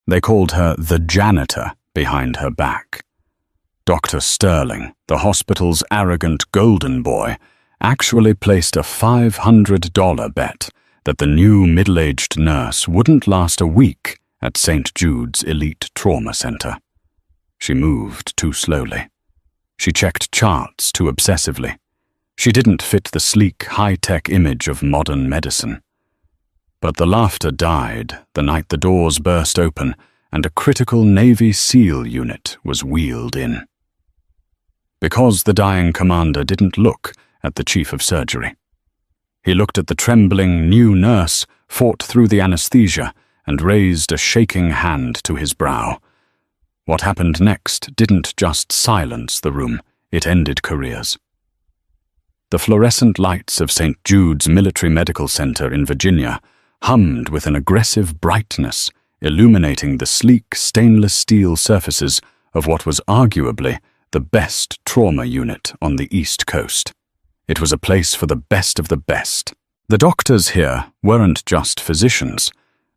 They called her the janitor behind her back. Dr. Sterling, the hospital's arrogant golden boy, actually placed a $500 bet that the new middle-aged nurse wouldn't last a week at St. Jude's Elite Trauma Center. She moved too slowly. She checked charts too obsessively. She didn't fit the sleek, high-tech image of modern medicine. But the laughter died the night the doors burst open and a critical Navy SEAL unit was wheeled in. Because the dying commander didn't look at the chief of surgery. He looked at the trembling new nurse, fought through the anesthesia, and raised a shaking hand to his brow. What happened next didn't just silence the room, it ended careers. The fluorescent lights of St. Jude's Military Medical Center in Virginia hummed with an aggressive brightness, illuminating the sleek stainless steel surfaces of what was arguably the best trauma unit on the East Coast. It was a place for the best of the best. The doctors here weren't just physicians.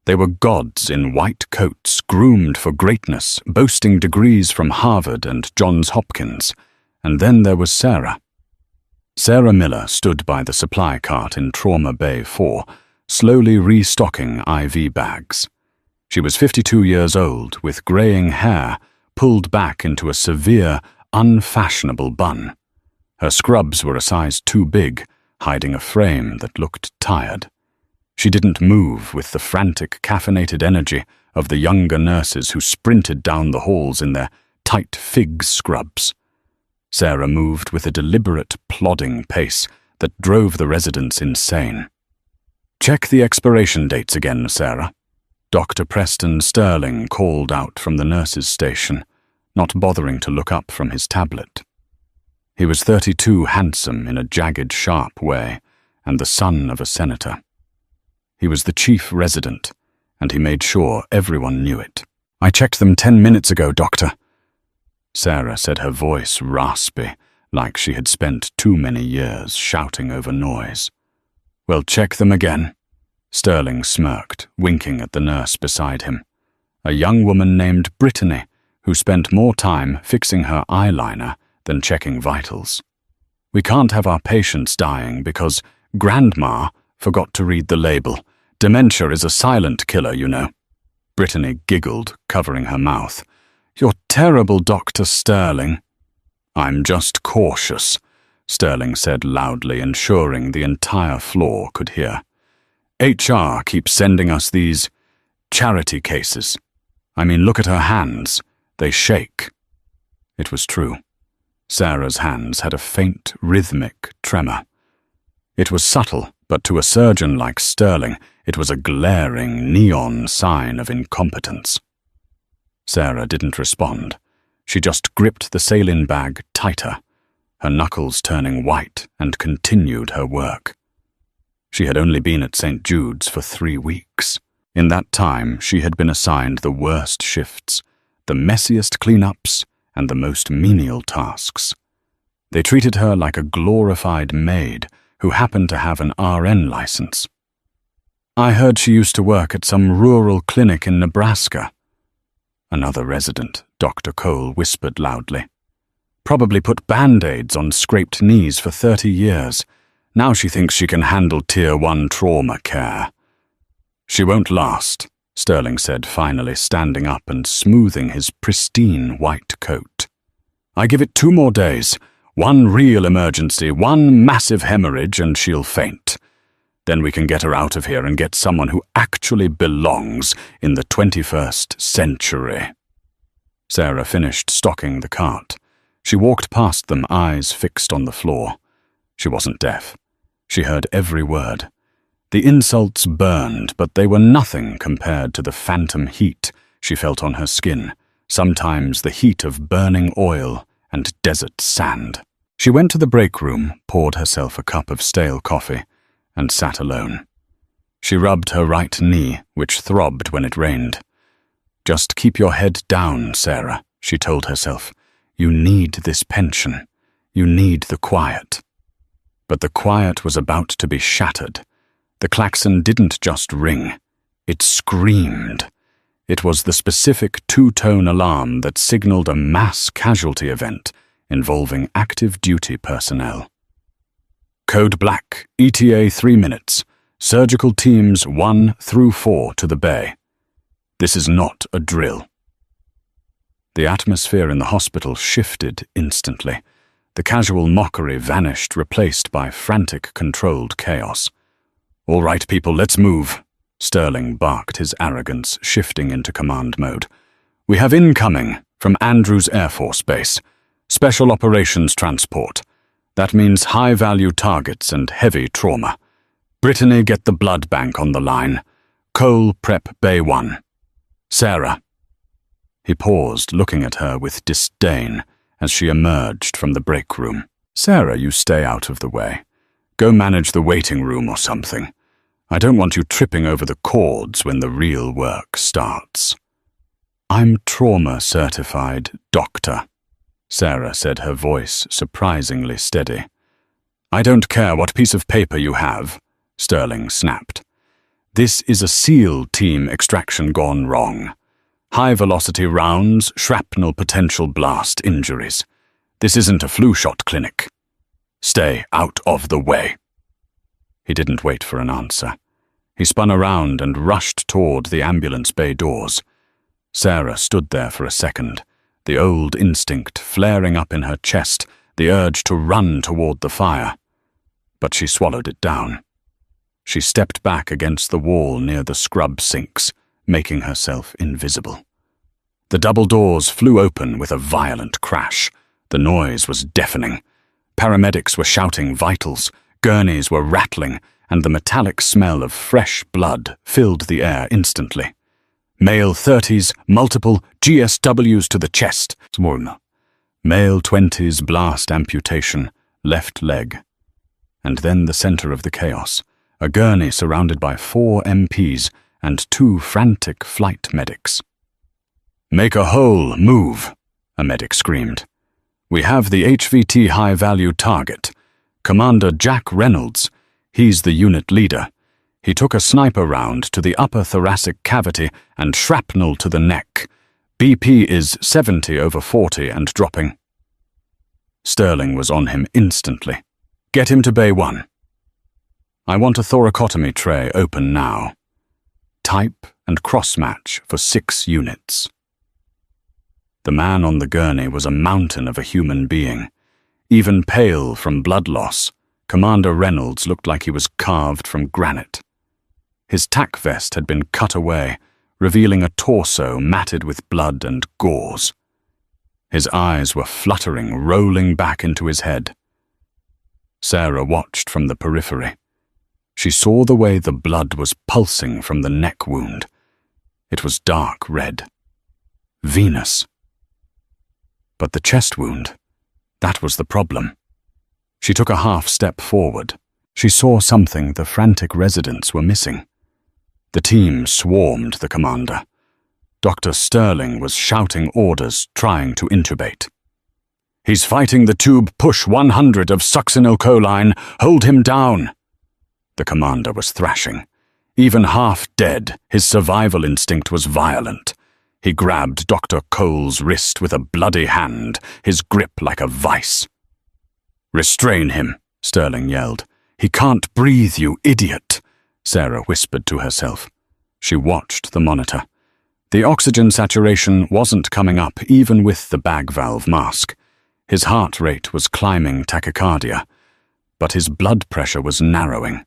They were gods in white coats, groomed for greatness, boasting degrees from Harvard and Johns Hopkins. And then there was Sarah. Sarah Miller stood by the supply cart in Trauma Bay 4, slowly restocking IV bags. She was 52 years old, with graying hair pulled back into a severe, unfashionable bun. Her scrubs were a size too big, hiding a frame that looked tired. She didn't move with the frantic, caffeinated energy of the younger nurses who sprinted down the halls in their tight fig scrubs. Sarah moved with a deliberate, plodding pace that drove the residents insane. "Check the expiration dates again, Sarah." Dr. Preston Sterling called out from the nurses' station, not bothering to look up from his tablet. He was 32, handsome in a jagged, sharp way, and the son of a senator. He was the chief resident, and he made sure everyone knew it. "I checked them 10 minutes ago, Doctor." Sarah said, her voice raspy, like she had spent too many years shouting over noise. "Well, check them again." Sterling smirked, winking at the nurse beside him, a young woman named Brittany, who spent more time fixing her eyeliner than checking vitals. "We can't have our patients dying because Grandma forgot to read the label. Dementia is a silent killer, you know." Brittany giggled, covering her mouth. "You're terrible, Dr. Sterling." "I'm just cautious," Sterling said loudly, ensuring the entire floor could hear. "HR keeps sending us these charity cases. I mean, look at her hands. They shake." It was true. Sarah's hands had a faint, rhythmic tremor. It was subtle, but to a surgeon like Sterling, it was a glaring, neon sign of incompetence. Sarah didn't respond. She just gripped the saline bag tighter, her knuckles turning white, and continued her work. She had only been at St. Jude's for 3 weeks. In that time, she had been assigned the worst shifts, the messiest cleanups, and the most menial tasks. They treated her like a glorified maid who happened to have an RN license. "I heard she used to work at some rural clinic in Nebraska." Another resident, Dr. Cole, whispered loudly. "Probably put Band-Aids on scraped knees for 30 years. Now she thinks she can handle Tier 1 trauma care." "She won't last," Sterling said, finally standing up and smoothing his pristine white coat. "I give it 2 more days. One real emergency, one massive hemorrhage, and she'll faint. Then we can get her out of here and get someone who actually belongs in the 21st century." Sarah finished stocking the cart. She walked past them, eyes fixed on the floor. She wasn't deaf. She heard every word. The insults burned, but they were nothing compared to the phantom heat she felt on her skin, sometimes the heat of burning oil and desert sand. She went to the break room, poured herself a cup of stale coffee, and sat alone. She rubbed her right knee, which throbbed when it rained. "Just keep your head down, Sarah," she told herself. "You need this pension. You need the quiet." But the quiet was about to be shattered. The klaxon didn't just ring. It screamed. It was the specific two-tone alarm that signaled a mass casualty event involving active duty personnel. Code Black, ETA 3 minutes. Surgical teams 1 through 4 to the bay. This is not a drill. The atmosphere in the hospital shifted instantly. The casual mockery vanished, replaced by frantic, controlled chaos. "All right, people, let's move," Sterling barked, his arrogance shifting into command mode. "We have incoming from Andrews Air Force Base. Special Operations Transport. That means high-value targets and heavy trauma. Brittany, get the blood bank on the line. Cole, prep Bay 1. Sarah." He paused, looking at her with disdain as she emerged from the break room. "Sarah, you stay out of the way. Go manage the waiting room or something. I don't want you tripping over the cords when the real work starts." "I'm trauma-certified, doctor," Sarah said, her voice surprisingly steady. "I don't care what piece of paper you have," Sterling snapped. "This is a SEAL team extraction gone wrong. High-velocity rounds, shrapnel potential blast injuries. This isn't a flu shot clinic. Stay out of the way." He didn't wait for an answer. He spun around and rushed toward the ambulance bay doors. Sarah stood there for a second, the old instinct flaring up in her chest, the urge to run toward the fire. But she swallowed it down. She stepped back against the wall near the scrub sinks, making herself invisible. The double doors flew open with a violent crash. The noise was deafening. Paramedics were shouting vitals, gurneys were rattling, and the metallic smell of fresh blood filled the air instantly. Male 30s, multiple GSWs to the chest. Male 20s, blast amputation, left leg. And then the center of the chaos, a gurney surrounded by 4 MPs and 2 frantic flight medics. "Make a hole, move," a medic screamed. "We have the HVT high-value target. Commander Jack Reynolds. He's the unit leader. He took a sniper round to the upper thoracic cavity and shrapnel to the neck. BP is 70/40 and dropping." Sterling was on him instantly. "Get him to Bay 1. I want a thoracotomy tray open now. Type and cross-match for 6 units. The man on the gurney was a mountain of a human being. Even pale from blood loss, Commander Reynolds looked like he was carved from granite. His tack vest had been cut away, revealing a torso matted with blood and gauze. His eyes were fluttering, rolling back into his head. Sarah watched from the periphery. She saw the way the blood was pulsing from the neck wound. It was dark red. Venous. But the chest wound, that was the problem. She took a half-step forward. She saw something the frantic residents were missing. The team swarmed the commander. Dr. Sterling was shouting orders, trying to intubate. "He's fighting the tube push 100 of succinylcholine. Hold him down." The commander was thrashing. Even half dead, his survival instinct was violent. He grabbed Dr. Cole's wrist with a bloody hand, his grip like a vice. "Restrain him," Sterling yelled. "He can't breathe, you idiot," Sarah whispered to herself. She watched the monitor. The oxygen saturation wasn't coming up even with the bag valve mask. His heart rate was climbing tachycardia, but his blood pressure was narrowing.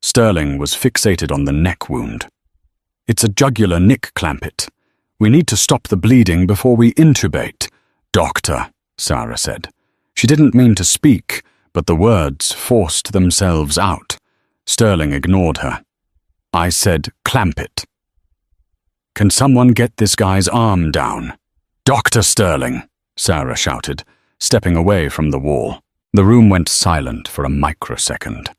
Sterling was fixated on the neck wound. "It's a jugular nick clampet. We need to stop the bleeding before we intubate." "Doctor," Sarah said. She didn't mean to speak, but the words forced themselves out. Sterling ignored her. "I said clamp it." "Can someone get this guy's arm down?" "Dr. Sterling," Sarah shouted, stepping away from the wall. The room went silent for a microsecond.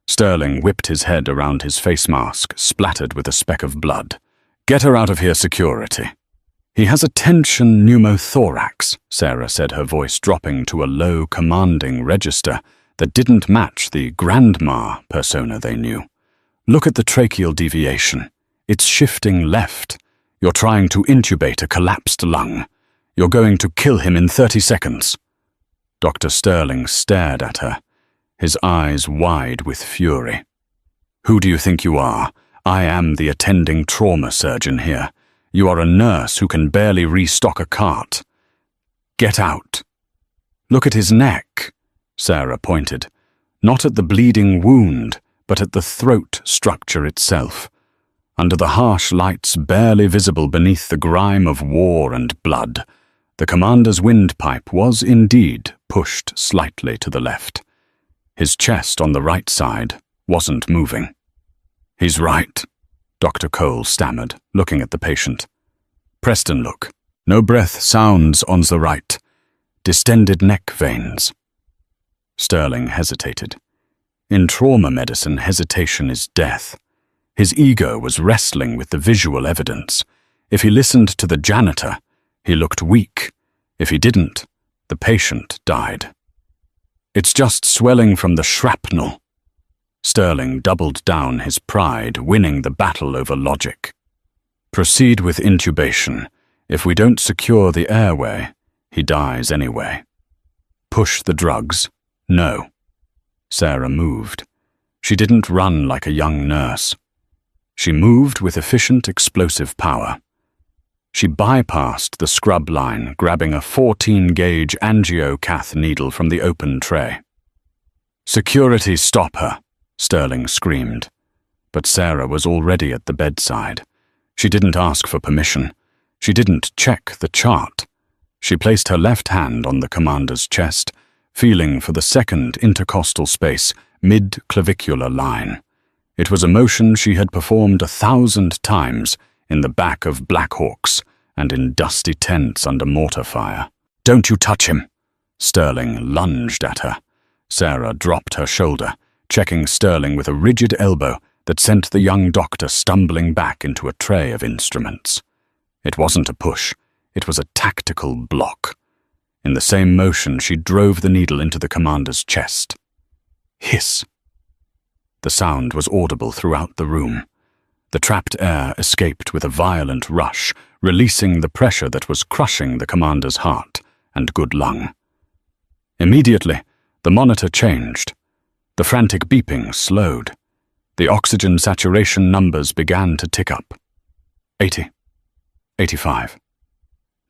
Sterling whipped his head around his face mask, splattered with a speck of blood. "Get her out of here, security." "He has a tension pneumothorax," Sarah said, her voice dropping to a low, commanding register that didn't match the grandma persona they knew. "Look at the tracheal deviation. It's shifting left. You're trying to intubate a collapsed lung. You're going to kill him in 30 seconds. Dr. Sterling stared at her, his eyes wide with fury. Who do you think you are? I am the attending trauma surgeon here. You are a nurse who can barely restock a cart. Get out. Look at his neck, Sarah pointed. Not at the bleeding wound, but at the throat structure itself. Under the harsh lights barely visible beneath the grime of war and blood, the commander's windpipe was indeed pushed slightly to the left. His chest on the right side wasn't moving. He's right, Dr. Cole stammered, looking at the patient. Preston, look. No breath sounds on the right. Distended neck veins. Sterling hesitated. In trauma medicine, hesitation is death. His ego was wrestling with the visual evidence. If he listened to the janitor, he looked weak. If he didn't, the patient died. It's just swelling from the shrapnel. Sterling doubled down his pride, winning the battle over logic. Proceed with intubation. If we don't secure the airway, he dies anyway. Push the drugs. No. Sarah moved. She didn't run like a young nurse. She moved with efficient explosive power. She bypassed the scrub line, grabbing a 14-gauge angiocath needle from the open tray. Security, stop her, Sterling screamed. But Sarah was already at the bedside. She didn't ask for permission. She didn't check the chart. She placed her left hand on the commander's chest, feeling for the second intercostal space, mid-clavicular line. It was a motion she had performed 1,000 times in the back of Black Hawks and in dusty tents under mortar fire. Don't you touch him! Sterling lunged at her. Sarah dropped her shoulder, checking Sterling with a rigid elbow that sent the young doctor stumbling back into a tray of instruments. It wasn't a push. It was a tactical block. In the same motion, she drove the needle into the commander's chest. Hiss. The sound was audible throughout the room. The trapped air escaped with a violent rush, releasing the pressure that was crushing the commander's heart and good lung. Immediately, the monitor changed. The frantic beeping slowed. The oxygen saturation numbers began to tick up. 80, 85,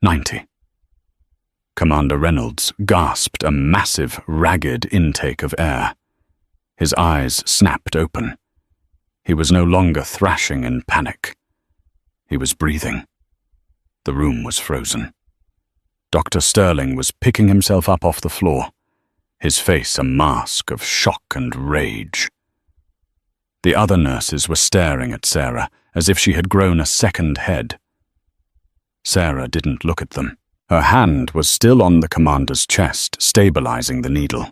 90. Commander Reynolds gasped a massive, ragged intake of air. His eyes snapped open. He was no longer thrashing in panic. He was breathing. The room was frozen. Dr. Sterling was picking himself up off the floor, his face a mask of shock and rage. The other nurses were staring at Sarah as if she had grown a second head. Sarah didn't look at them. Her hand was still on the commander's chest, stabilizing the needle.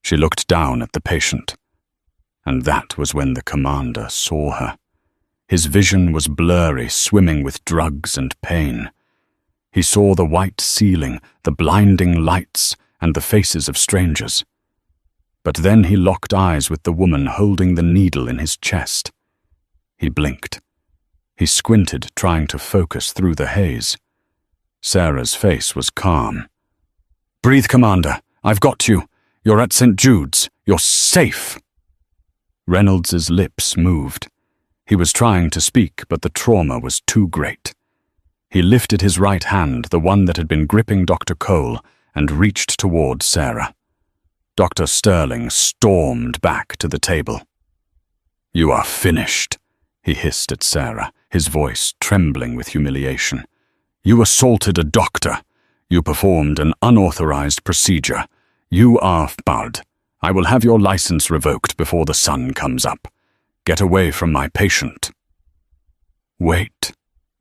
She looked down at the patient. And that was when the commander saw her. His vision was blurry, swimming with drugs and pain. He saw the white ceiling, the blinding lights, and the faces of strangers. But then he locked eyes with the woman holding the needle in his chest. He blinked. He squinted, trying to focus through the haze. Sarah's face was calm. Breathe, Commander. I've got you. You're at St. Jude's. You're safe. Reynolds's lips moved. He was trying to speak, but the trauma was too great. He lifted his right hand, the one that had been gripping Dr. Cole, and reached toward Sarah. Dr. Sterling stormed back to the table. You are finished, he hissed at Sarah, his voice trembling with humiliation. You assaulted a doctor. You performed an unauthorized procedure. You are barred. I will have your license revoked before the sun comes up. Get away from my patient. Wait,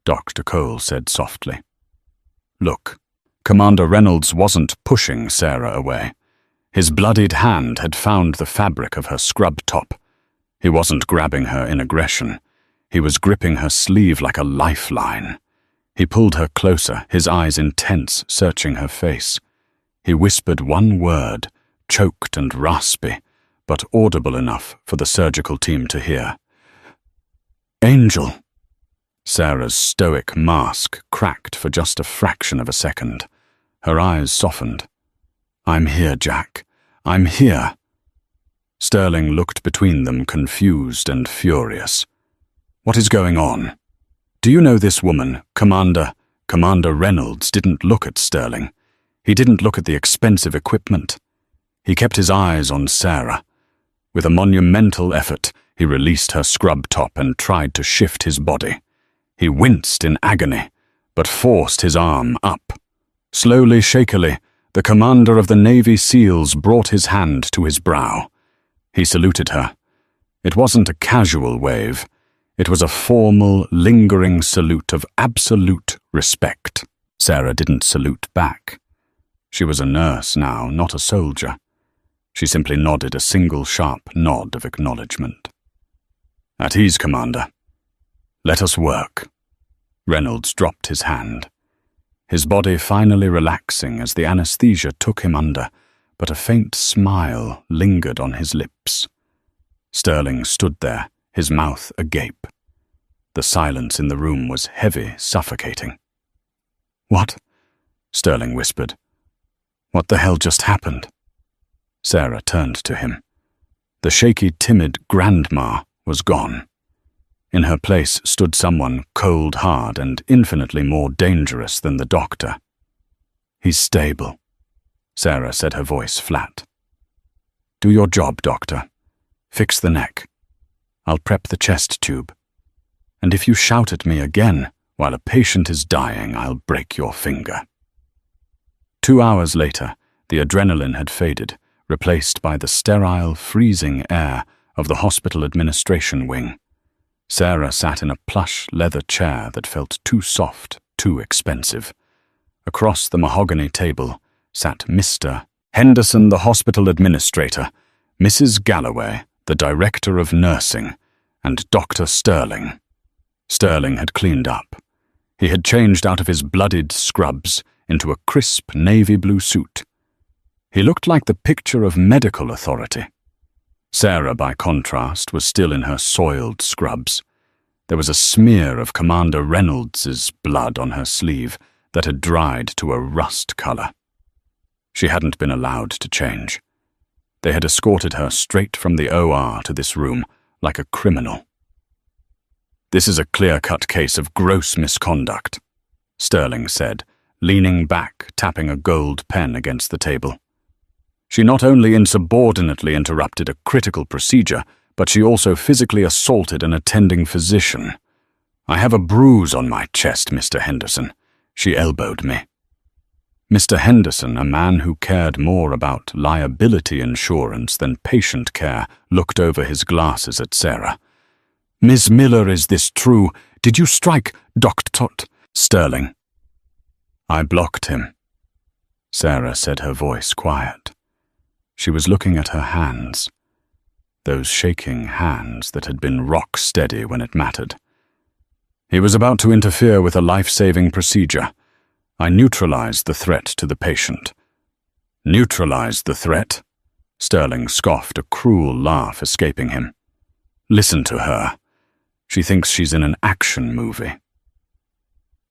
Dr. Cole said softly. Look, Commander Reynolds wasn't pushing Sarah away. His bloodied hand had found the fabric of her scrub top. He wasn't grabbing her in aggression. He was gripping her sleeve like a lifeline. He pulled her closer, his eyes intense, searching her face. He whispered one word, choked and raspy, but audible enough for the surgical team to hear. Angel. Sarah's stoic mask cracked for just a fraction of a second. Her eyes softened. "I'm here, Jack. I'm here." Sterling looked between them, confused and furious. "What is going on? Do you know this woman, Commander Reynolds, didn't look at Sterling. He didn't look at the expensive equipment. He kept his eyes on Sarah. With a monumental effort, he released her scrub top and tried to shift his body. He winced in agony, but forced his arm up. Slowly, shakily, the commander of the Navy SEALs brought his hand to his brow. He saluted her. It wasn't a casual wave. It was a formal, lingering salute of absolute respect. Sarah didn't salute back. She was a nurse now, not a soldier. She simply nodded a single sharp nod of acknowledgement. "At ease, Commander. Let us work." Reynolds dropped his hand, his body finally relaxing as the anesthesia took him under, but a faint smile lingered on his lips. Sterling stood there, his mouth agape. The silence in the room was heavy, suffocating. "What?" Sterling whispered. "What the hell just happened?" Sarah turned to him. The shaky, timid grandma was gone. In her place stood someone cold hard and infinitely more dangerous than the doctor. "He's stable," Sarah said, her voice flat. "Do your job, doctor. Fix the neck. I'll prep the chest tube. And if you shout at me again while a patient is dying, I'll break your finger." 2 hours later, the adrenaline had faded, replaced by the sterile, freezing air of the hospital administration wing. Sarah sat in a plush leather chair that felt too soft, too expensive. Across the mahogany table sat Mr. Henderson, the hospital administrator, Mrs. Galloway, the director of nursing, and Dr. Sterling. Sterling had cleaned up. He had changed out of his bloodied scrubs into a crisp navy blue suit. He looked like the picture of medical authority. Sarah, by contrast, was still in her soiled scrubs. There was a smear of Commander Reynolds's blood on her sleeve that had dried to a rust color. She hadn't been allowed to change. They had escorted her straight from the OR to this room, like a criminal. "This is a clear-cut case of gross misconduct," Sterling said, leaning back, tapping a gold pen against the table. "She not only insubordinately interrupted a critical procedure, but she also physically assaulted an attending physician. I have a bruise on my chest, Mr. Henderson. She elbowed me." Mr. Henderson, a man who cared more about liability insurance than patient care, looked over his glasses at Sarah. "Miss Miller, is this true? Did you strike Dr. Sterling?" "I blocked him," Sarah said, her voice quiet. She was looking at her hands, those shaking hands that had been rock steady when it mattered. "He was about to interfere with a life-saving procedure. I neutralized the threat to the patient." "Neutralized the threat?" Sterling scoffed, a cruel laugh escaping him. "Listen to her. She thinks she's in an action movie."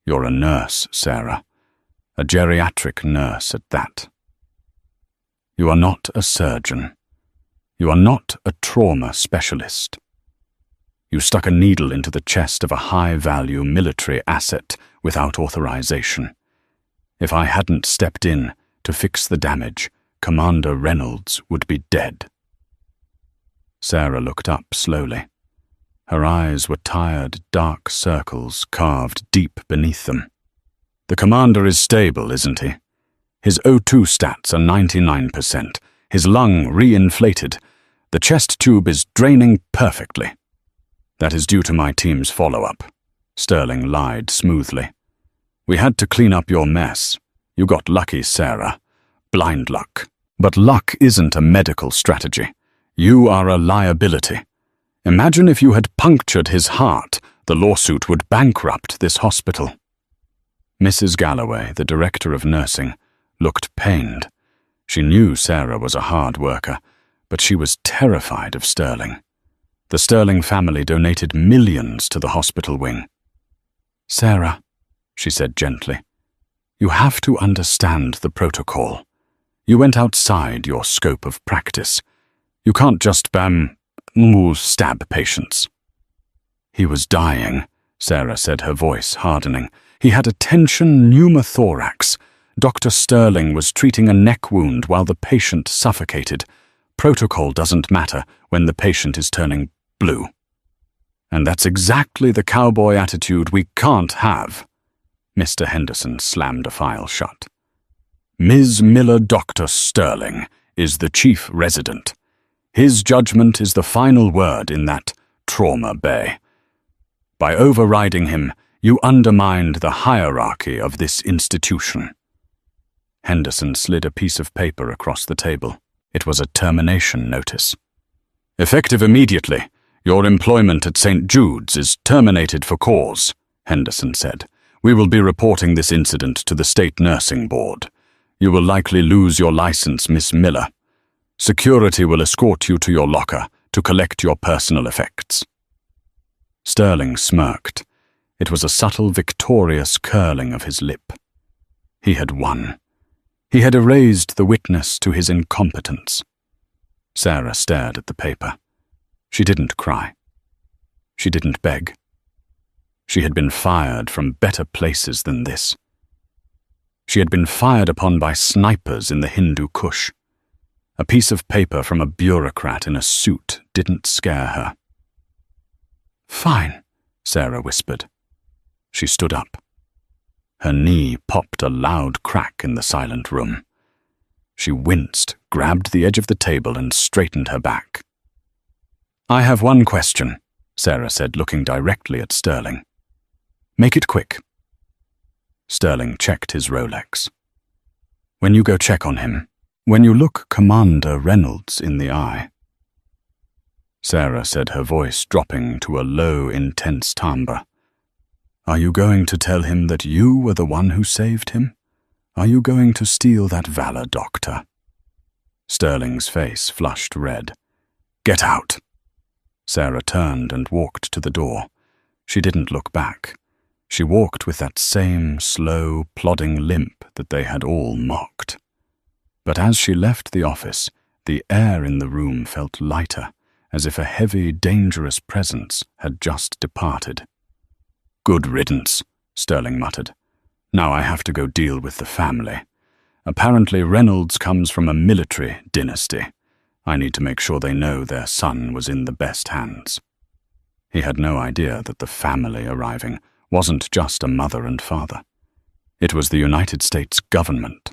"You're a nurse, Sarah. A geriatric nurse at that. You are not a surgeon. You are not a trauma specialist. You stuck a needle into the chest of a high-value military asset without authorization. If I hadn't stepped in to fix the damage, Commander Reynolds would be dead." Sarah looked up slowly. Her eyes were tired, dark circles carved deep beneath them. "The commander is stable, isn't he? His O2 stats are 99%. His lung re-inflated. The chest tube is draining perfectly." "That is due to my team's follow-up," Sterling lied smoothly. "We had to clean up your mess. You got lucky, Sarah. Blind luck. But luck isn't a medical strategy. You are a liability. Imagine if you had punctured his heart. The lawsuit would bankrupt this hospital." Mrs. Galloway, the director of nursing, looked pained. She knew Sarah was a hard worker, but she was terrified of Sterling. The Sterling family donated millions to the hospital wing. Sarah, she said gently, you have to understand the protocol. You went outside your scope of practice. You can't just, stab patients. He was dying, Sarah said, her voice hardening. He had a tension pneumothorax. Dr. Sterling was treating a neck wound while the patient suffocated. Protocol doesn't matter when the patient is turning blue. And that's exactly the cowboy attitude we can't have. Mr. Henderson slammed a file shut. Ms. Miller Dr. Sterling is the chief resident. His judgment is the final word in that trauma bay. By overriding him, you undermined the hierarchy of this institution. Henderson slid a piece of paper across the table. It was a termination notice. Effective immediately, your employment at St. Jude's is terminated for cause, Henderson said. We will be reporting this incident to the State Nursing Board. You will likely lose your license, Miss Miller. Security will escort you to your locker to collect your personal effects. Sterling smirked. It was a subtle, victorious curling of his lip. He had won. He had erased the witness to his incompetence. Sarah stared at the paper. She didn't cry. She didn't beg. She had been fired from better places than this. She had been fired upon by snipers in the Hindu Kush. A piece of paper from a bureaucrat in a suit didn't scare her. Fine, Sarah whispered. She stood up. Her knee popped a loud crack in the silent room. She winced, grabbed the edge of the table and straightened her back. I have one question, Sarah said, looking directly at Sterling. Make it quick. Sterling checked his Rolex. When you go check on him, when you look Commander Reynolds in the eye. Sarah said, her voice dropping to a low, intense timbre. Are you going to tell him that you were the one who saved him? Are you going to steal that valor, Doctor? Sterling's face flushed red. Get out. Sarah turned and walked to the door. She didn't look back. She walked with that same slow, plodding limp that they had all mocked. But as she left the office, the air in the room felt lighter, as if a heavy, dangerous presence had just departed. Good riddance, Sterling muttered. Now I have to go deal with the family. Apparently Reynolds comes from a military dynasty. I need to make sure they know their son was in the best hands. He had no idea that the family arriving wasn't just a mother and father. It was the United States government.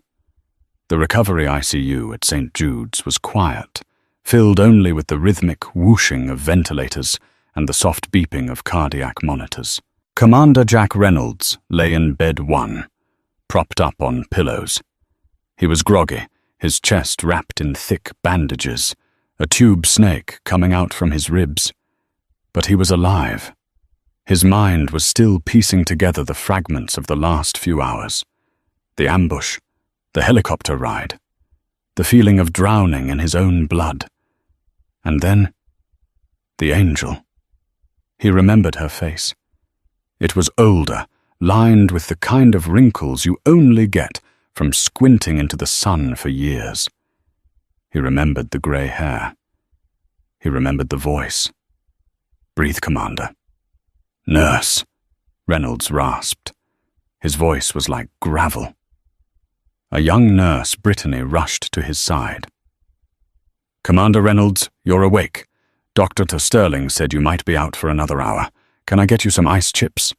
The recovery ICU at St. Jude's was quiet, filled only with the rhythmic whooshing of ventilators and the soft beeping of cardiac monitors. Commander Jack Reynolds lay in bed 1, propped up on pillows. He was groggy, his chest wrapped in thick bandages, a tube snake coming out from his ribs. But he was alive. His mind was still piecing together the fragments of the last few hours. The ambush, the helicopter ride, the feeling of drowning in his own blood. And then, the angel. He remembered her face. It was older, lined with the kind of wrinkles you only get from squinting into the sun for years. He remembered the grey hair. He remembered the voice. Breathe, Commander. Nurse, Reynolds rasped. His voice was like gravel. A young nurse, Brittany, rushed to his side. Commander Reynolds, you're awake. Dr. Sterling said you might be out for another hour. Can I get you some ice chips?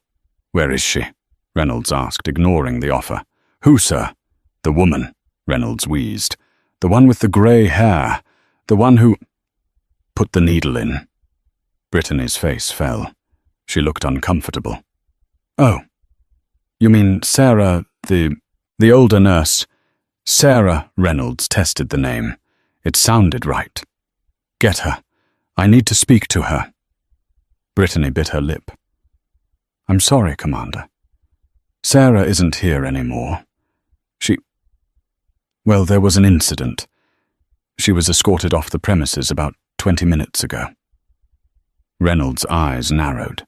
Where is she? Reynolds asked, ignoring the offer. Who, sir? The woman, Reynolds wheezed. The one with the grey hair. The one who... Put the needle in. Brittany's face fell. She looked uncomfortable. Oh, you mean Sarah, the older nurse. Sarah, Reynolds tested the name. It sounded right. Get her. I need to speak to her. Brittany bit her lip. I'm sorry, Commander. Sarah isn't here anymore. Well, there was an incident. She was escorted off the premises about 20 minutes ago. Reynolds' eyes narrowed.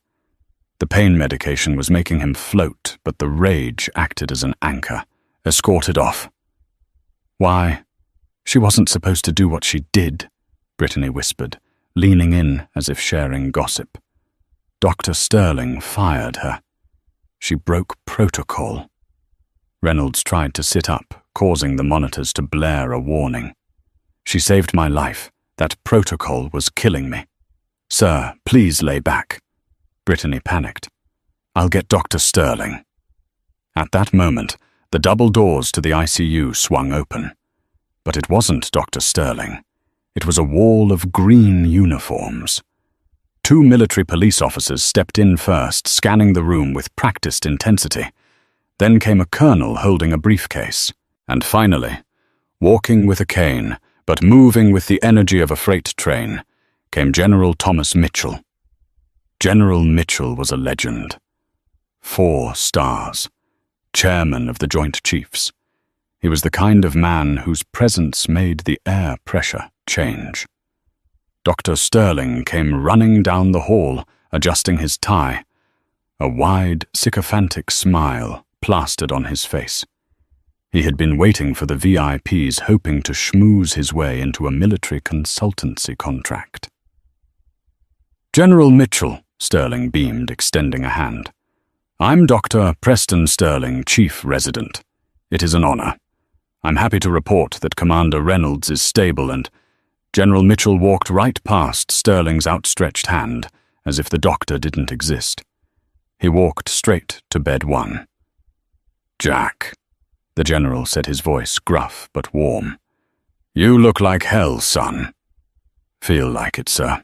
The pain medication was making him float, but the rage acted as an anchor, escorted off. "Why? She wasn't supposed to do what she did," Brittany whispered, leaning in as if sharing gossip. "Dr. Sterling fired her. She broke protocol." Reynolds tried to sit up, causing the monitors to blare a warning. "She saved my life. That protocol was killing me. Sir, please lay back." Brittany panicked. "I'll get Dr. Sterling." At that moment, the double doors to the ICU swung open. But it wasn't Dr. Sterling. It was a wall of green uniforms. 2 military police officers stepped in first, scanning the room with practiced intensity. Then came a colonel holding a briefcase. And finally, walking with a cane, but moving with the energy of a freight train, came General Thomas Mitchell. General Mitchell was a legend. 4 stars. Chairman of the Joint Chiefs. He was the kind of man whose presence made the air pressure change. Dr. Sterling came running down the hall, adjusting his tie, a wide, sycophantic smile plastered on his face. He had been waiting for the VIPs, hoping to schmooze his way into a military consultancy contract. "General Mitchell," Sterling beamed, extending a hand. "I'm Dr. Preston Sterling, Chief Resident. It is an honor. I'm happy to report that Commander Reynolds is stable and—" General Mitchell walked right past Sterling's outstretched hand, as if the doctor didn't exist. He walked straight to bed 1. "Jack," the general said, his voice gruff but warm. "You look like hell, son." "Feel like it, sir."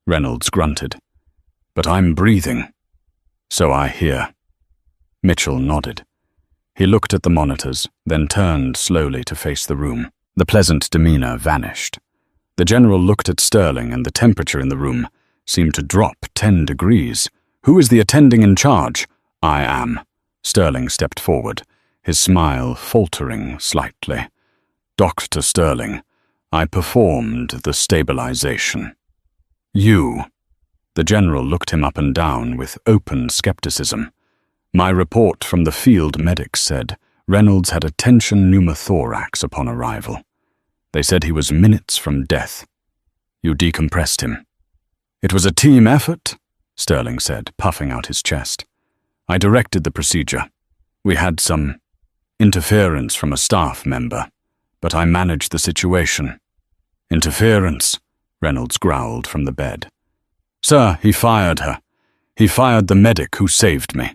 Reynolds grunted. "But I'm breathing." "So I hear." Mitchell nodded. He looked at the monitors, then turned slowly to face the room. The pleasant demeanor vanished. The general looked at Sterling, and the temperature in the room seemed to drop 10 degrees. "Who is the attending in charge?" "I am." Sterling stepped forward, his smile faltering slightly. "Dr. Sterling, I performed the stabilization." "You?" The general looked him up and down with open skepticism. "My report from the field medics said Reynolds had a tension pneumothorax upon arrival. They said he was minutes from death. You decompressed him." "It was a team effort," Sterling said, puffing out his chest. "I directed the procedure. We had some interference from a staff member, but I managed the situation." "Interference?" Reynolds growled from the bed. "Sir, he fired her. He fired the medic who saved me."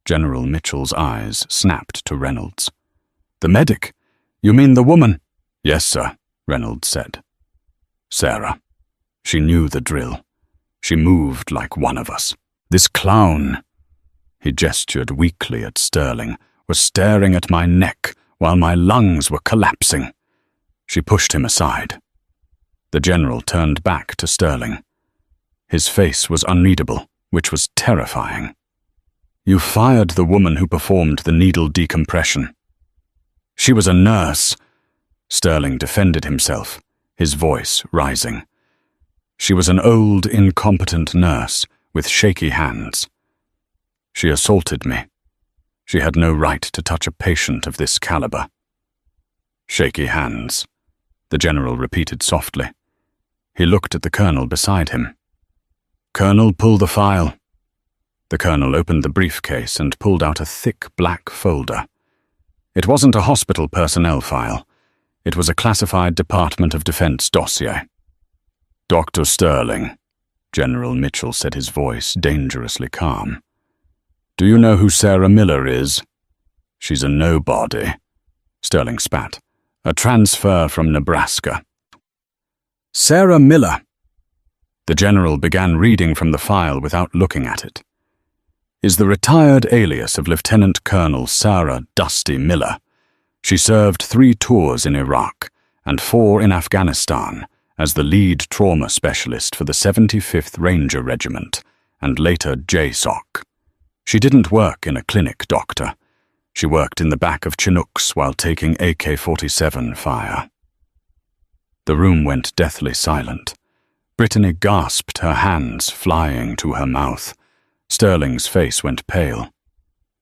General Mitchell's eyes snapped to Reynolds. "The medic? You mean the woman?" "Yes, sir," Reynolds said. "Sarah. She knew the drill. She moved like one of us. This clown," he gestured weakly at Sterling, "was staring at my neck while my lungs were collapsing." She pushed him aside. The general turned back to Sterling. His face was unreadable, which was terrifying. "You fired the woman who performed the needle decompression." "She was a nurse." Sterling defended himself, his voice rising. "She was an old, incompetent nurse with shaky hands. She assaulted me. She had no right to touch a patient of this caliber." "Shaky hands," the general repeated softly. He looked at the colonel beside him. "Colonel, pull the file." The colonel opened the briefcase and pulled out a thick black folder. It wasn't a hospital personnel file. It was a classified Department of Defense dossier. "Dr. Sterling," General Mitchell said, his voice dangerously calm. "Do you know who Sarah Miller is?" "She's a nobody," Sterling spat. "A transfer from Nebraska." "Sarah Miller." The general began reading from the file without looking at it. "Is the retired alias of Lieutenant Colonel Sarah Dusty Miller. She served 3 tours in Iraq and 4 in Afghanistan as the lead trauma specialist for the 75th Ranger Regiment and later JSOC. She didn't work in a clinic, doctor. She worked in the back of Chinooks while taking AK-47 fire." The room went deathly silent. Brittany gasped, her hands flying to her mouth. Sterling's face went pale.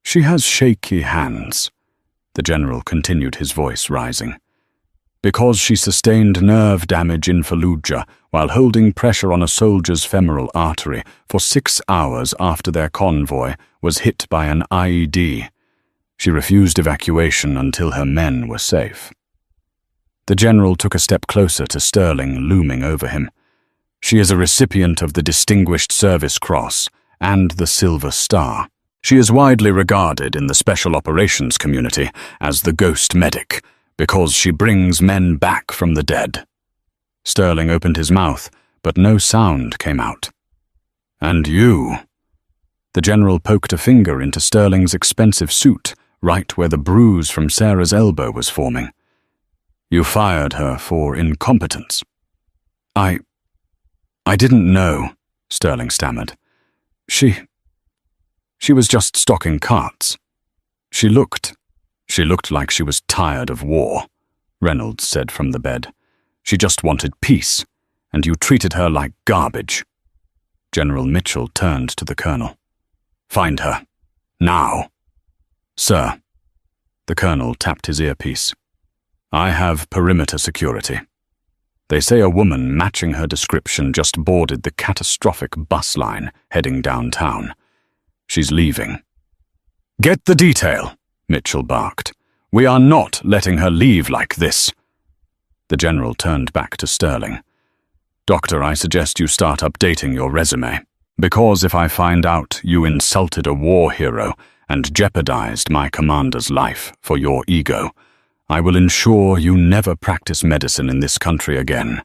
She has shaky hands. The general continued, his voice rising. Because she sustained nerve damage in Fallujah while holding pressure on a soldier's femoral artery for 6 hours after their convoy was hit by an IED. She refused evacuation until her men were safe. The general took a step closer to Sterling, looming over him. She is a recipient of the Distinguished Service Cross and the Silver Star. She is widely regarded in the Special Operations community as the Ghost Medic, because she brings men back from the dead. Sterling opened his mouth, but no sound came out. And you? The general poked a finger into Sterling's expensive suit, right where the bruise from Sarah's elbow was forming. You fired her for incompetence. I didn't know, Sterling stammered. She was just stocking carts. She looked like she was tired of war, Reynolds said from the bed. She just wanted peace, and you treated her like garbage. General Mitchell turned to the colonel. Find her. Now. Sir. The colonel tapped his earpiece. I have perimeter security. They say a woman matching her description just boarded the catastrophic bus line heading downtown. She's leaving. Get the detail, Mitchell barked. We are not letting her leave like this. The general turned back to Sterling. Doctor, I suggest you start updating your resume, because if I find out you insulted a war hero and jeopardized my commander's life for your ego, I will ensure you never practice medicine in this country again.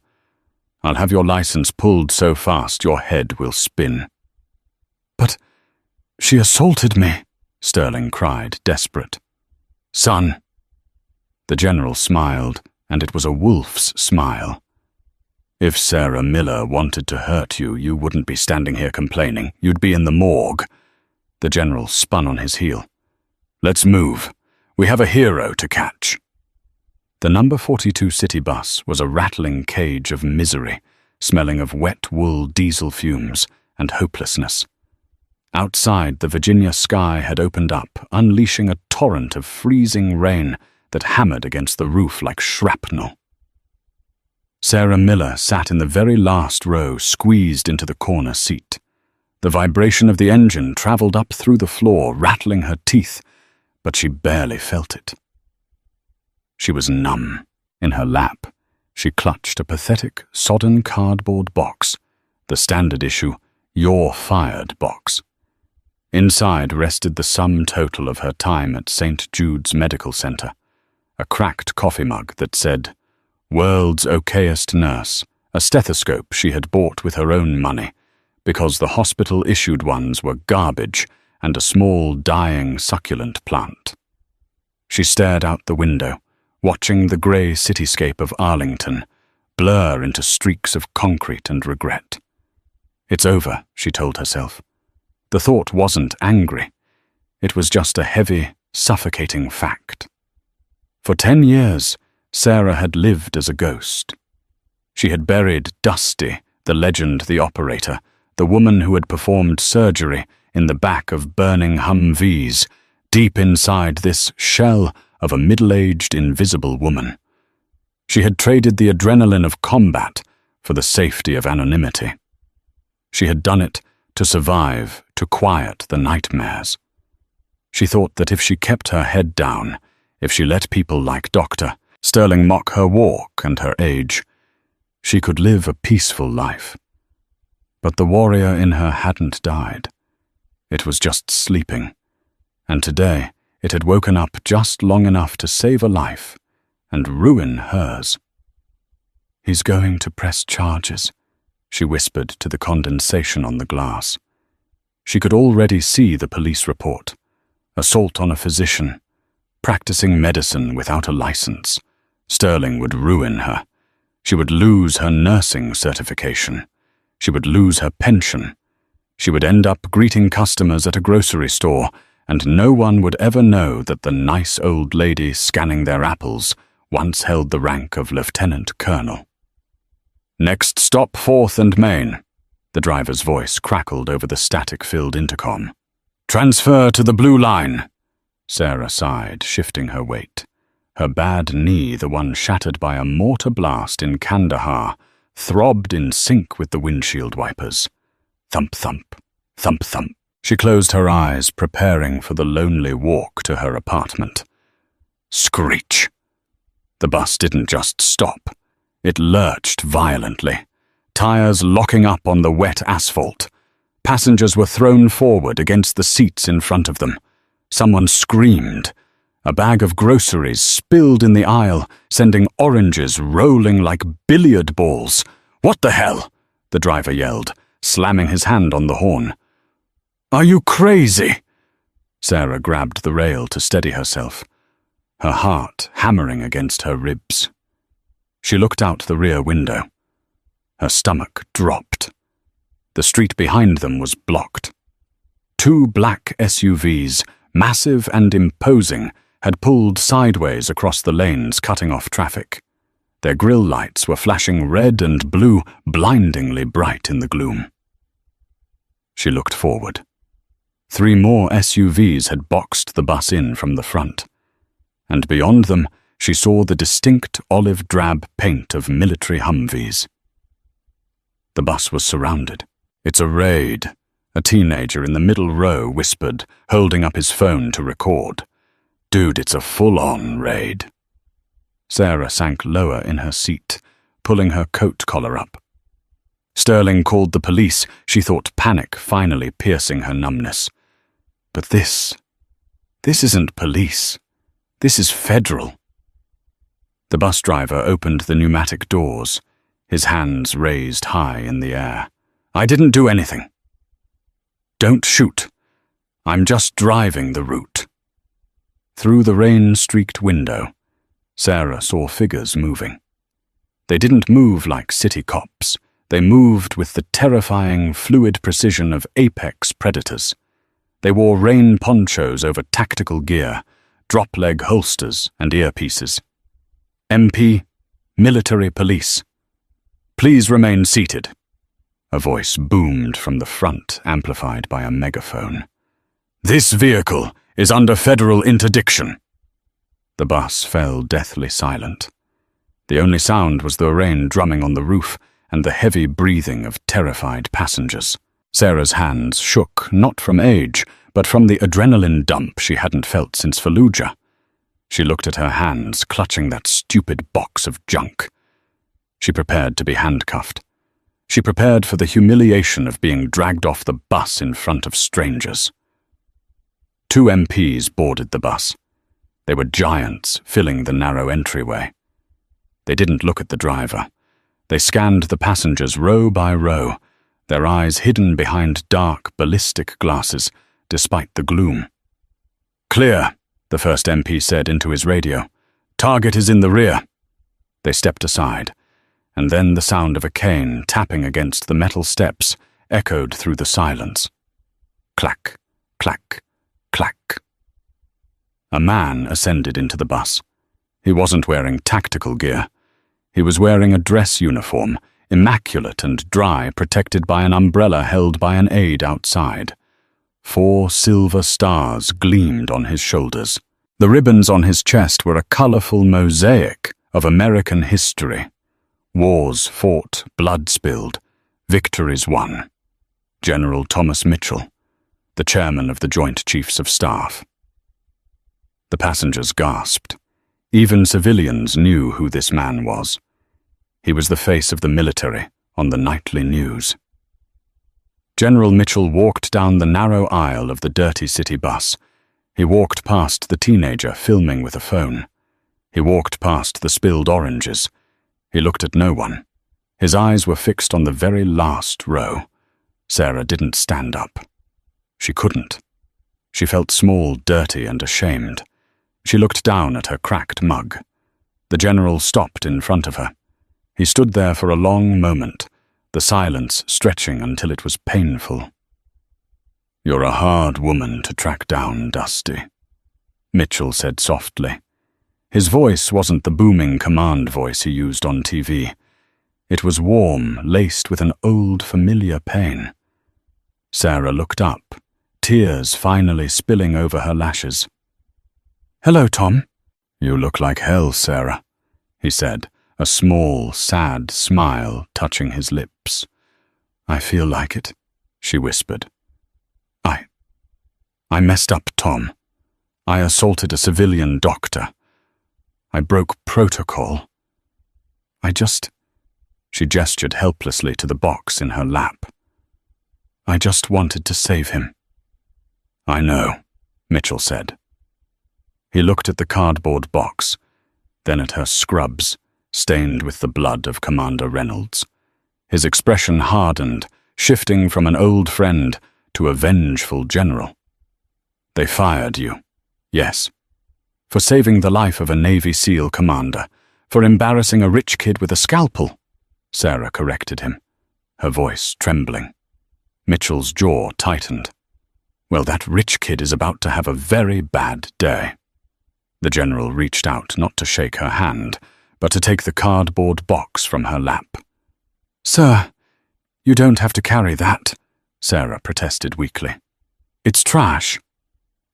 I'll have your license pulled so fast your head will spin. But she assaulted me, Sterling cried, desperate. Son. The general smiled, and it was a wolf's smile. If Sarah Miller wanted to hurt you, you wouldn't be standing here complaining. You'd be in the morgue. The general spun on his heel. Let's move. We have a hero to catch. The number 42 city bus was a rattling cage of misery, smelling of wet wool diesel fumes and hopelessness. Outside, the Virginia sky had opened up, unleashing a torrent of freezing rain that hammered against the roof like shrapnel. Sarah Miller sat in the very last row, squeezed into the corner seat. The vibration of the engine traveled up through the floor, rattling her teeth, but she barely felt it. She was numb. In her lap, she clutched a pathetic, sodden cardboard box, the standard issue, You're Fired box. Inside rested the sum total of her time at St. Jude's Medical Center, a cracked coffee mug that said, World's Okayest Nurse, a stethoscope she had bought with her own money, because the hospital-issued ones were garbage, and a small, dying, succulent plant. She stared out the window, watching the grey cityscape of Arlington blur into streaks of concrete and regret. It's over, she told herself. The thought wasn't angry. It was just a heavy, suffocating fact. For 10 years, Sarah had lived as a ghost. She had buried Dusty, the legend, the operator, the woman who had performed surgery in the back of burning Humvees, deep inside this shell of a middle-aged, invisible woman. She had traded the adrenaline of combat for the safety of anonymity. She had done it to survive, to quiet the nightmares. She thought that if she kept her head down, if she let people like Dr. Sterling mock her walk and her age, she could live a peaceful life. But the warrior in her hadn't died. It was just sleeping, and today it had woken up just long enough to save a life and ruin hers. He's going to press charges, she whispered to the condensation on the glass. She could already see the police report. Assault on a physician, practicing medicine without a license. Sterling would ruin her. She would lose her nursing certification. She would lose her pension. She would end up greeting customers at a grocery store, and no one would ever know that the nice old lady scanning their apples once held the rank of lieutenant colonel. Next stop, 4th and Main. The driver's voice crackled over the static-filled intercom. "Transfer to the blue line." Sarah sighed, shifting her weight. Her bad knee, the one shattered by a mortar blast in Kandahar, throbbed in sync with the windshield wipers. Thump, thump, thump, thump. She closed her eyes, preparing for the lonely walk to her apartment. Screech. The bus didn't just stop. It lurched violently, tires locking up on the wet asphalt. Passengers were thrown forward against the seats in front of them. Someone screamed. A bag of groceries spilled in the aisle, sending oranges rolling like billiard balls. "What the hell?" the driver yelled, slamming his hand on the horn. "Are you crazy?" Sarah grabbed the rail to steady herself, her heart hammering against her ribs. She looked out the rear window. Her stomach dropped. The street behind them was blocked. 2 black SUVs, massive and imposing, had pulled sideways across the lanes, cutting off traffic. Their grille lights were flashing red and blue, blindingly bright in the gloom. She looked forward. 3 more SUVs had boxed the bus in from the front, and beyond them she saw the distinct olive-drab paint of military Humvees. The bus was surrounded. "It's a raid," a teenager in the middle row whispered, holding up his phone to record. "Dude, it's a full-on raid." Sarah sank lower in her seat, pulling her coat collar up. Sterling called the police, she thought, panic finally piercing her numbness. But this isn't police. This is federal. The bus driver opened the pneumatic doors, his hands raised high in the air. "I didn't do anything." "Don't shoot. I'm just driving the route." Through the rain-streaked window, Sarah saw figures moving. They didn't move like city cops. They moved with the terrifying, fluid precision of apex predators. They wore rain ponchos over tactical gear, drop-leg holsters and earpieces. "MP, military police. Please remain seated." A voice boomed from the front, amplified by a megaphone. "This vehicle is under federal interdiction." The bus fell deathly silent. The only sound was the rain drumming on the roof and the heavy breathing of terrified passengers. Sarah's hands shook, not from age, but from the adrenaline dump she hadn't felt since Fallujah. She looked at her hands, clutching that stupid box of junk. She prepared to be handcuffed. She prepared for the humiliation of being dragged off the bus in front of strangers. 2 MPs boarded the bus. They were giants, filling the narrow entryway. They didn't look at the driver. They scanned the passengers row by row, their eyes hidden behind dark, ballistic glasses, despite the gloom. "Clear," the first MP said into his radio. "Target is in the rear." They stepped aside, and then the sound of a cane tapping against the metal steps echoed through the silence. Clack, clack, clack. A man ascended into the bus. He wasn't wearing tactical gear. He was wearing a dress uniform, immaculate and dry, protected by an umbrella held by an aide outside. 4 silver stars gleamed on his shoulders. The ribbons on his chest were a colorful mosaic of American history. Wars fought, blood spilled, victories won. General Thomas Mitchell, the chairman of the Joint Chiefs of Staff. The passengers gasped. Even civilians knew who this man was. He was the face of the military on the nightly news. General Mitchell walked down the narrow aisle of the dirty city bus. He walked past the teenager filming with a phone. He walked past the spilled oranges. He looked at no one. His eyes were fixed on the very last row. Sarah didn't stand up. She couldn't. She felt small, dirty, and ashamed. She looked down at her cracked mug. The general stopped in front of her. He stood there for a long moment, the silence stretching until it was painful. "You're a hard woman to track down, Dusty," Mitchell said softly. His voice wasn't the booming command voice he used on TV. It was warm, laced with an old, familiar pain. Sarah looked up, tears finally spilling over her lashes. "Hello, Tom." "You look like hell, Sarah," he said, a small, sad smile touching his lips. "I feel like it," she whispered. I messed up, Tom. I assaulted a civilian doctor. I broke protocol. She gestured helplessly to the box in her lap. "I just wanted to save him." "I know," Mitchell said. He looked at the cardboard box, then at her scrubs, stained with the blood of Commander Reynolds. His expression hardened, shifting from an old friend to a vengeful general. "They fired you, yes, for saving the life of a Navy SEAL commander, for embarrassing a rich kid with a scalpel," Sarah corrected him, her voice trembling. Mitchell's jaw tightened. "Well, that rich kid is about to have a very bad day." The general reached out not to shake her hand, but to take the cardboard box from her lap. "Sir, you don't have to carry that," Sarah protested weakly. "It's trash."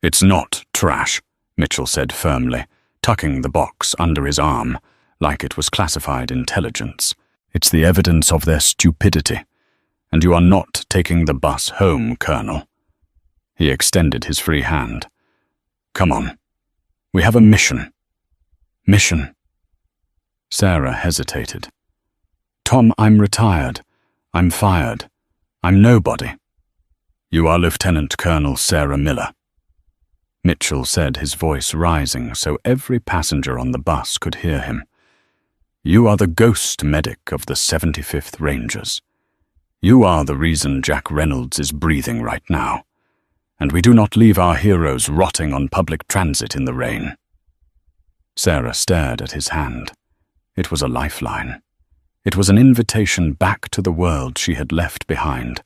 "It's not trash," Mitchell said firmly, tucking the box under his arm, like it was classified intelligence. "It's the evidence of their stupidity, and you are not taking the bus home, Colonel." He extended his free hand. "Come on. We have a mission." "Mission?" Sarah hesitated. "Tom, I'm retired. I'm fired. I'm nobody." "You are Lieutenant Colonel Sarah Miller," Mitchell said, his voice rising so every passenger on the bus could hear him. "You are the ghost medic of the 75th Rangers. You are the reason Jack Reynolds is breathing right now, and we do not leave our heroes rotting on public transit in the rain." Sarah stared at his hand. It was a lifeline. It was an invitation back to the world she had left behind,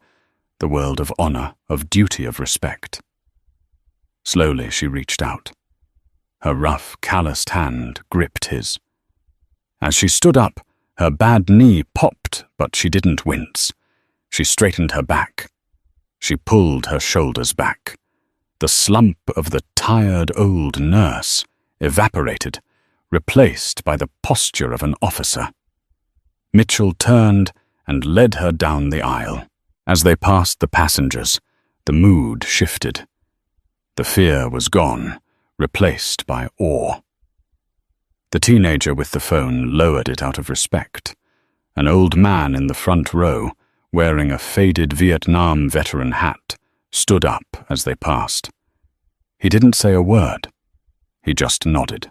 the world of honor, of duty, of respect. Slowly she reached out. Her rough, calloused hand gripped his. As she stood up, her bad knee popped, but she didn't wince. She straightened her back. She pulled her shoulders back. The slump of the tired old nurse evaporated, replaced by the posture of an officer. Mitchell turned and led her down the aisle. As they passed the passengers, the mood shifted. The fear was gone, replaced by awe. The teenager with the phone lowered it out of respect. An old man in the front row, wearing a faded Vietnam veteran hat, stood up as they passed. He didn't say a word. He just nodded.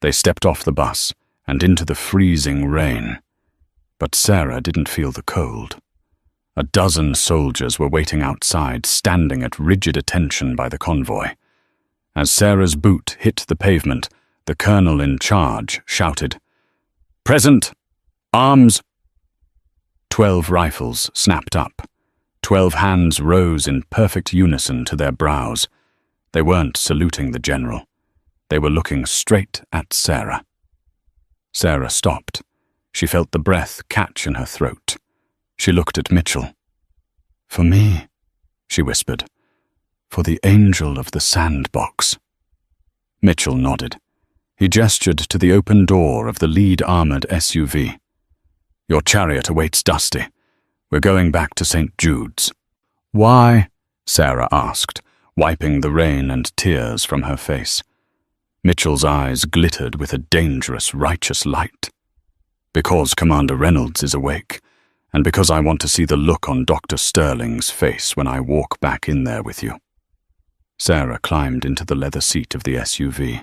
They stepped off the bus and into the freezing rain. But Sarah didn't feel the cold. A dozen soldiers were waiting outside, standing at rigid attention by the convoy. As Sarah's boot hit the pavement, the colonel in charge shouted, "Present! Arms!" 12 rifles snapped up. 12 hands rose in perfect unison to their brows. They weren't saluting the general. They were looking straight at Sarah. Sarah stopped. She felt the breath catch in her throat. She looked at Mitchell. "For me," she whispered. "For the angel of the sandbox." Mitchell nodded. He gestured to the open door of the lead-armored SUV. "Your chariot awaits Dusty. We're going back to St. Jude's." "Why?" Sarah asked, wiping the rain and tears from her face. Mitchell's eyes glittered with a dangerous, righteous light. "Because Commander Reynolds is awake, and because I want to see the look on Dr. Sterling's face when I walk back in there with you." Sarah climbed into the leather seat of the SUV.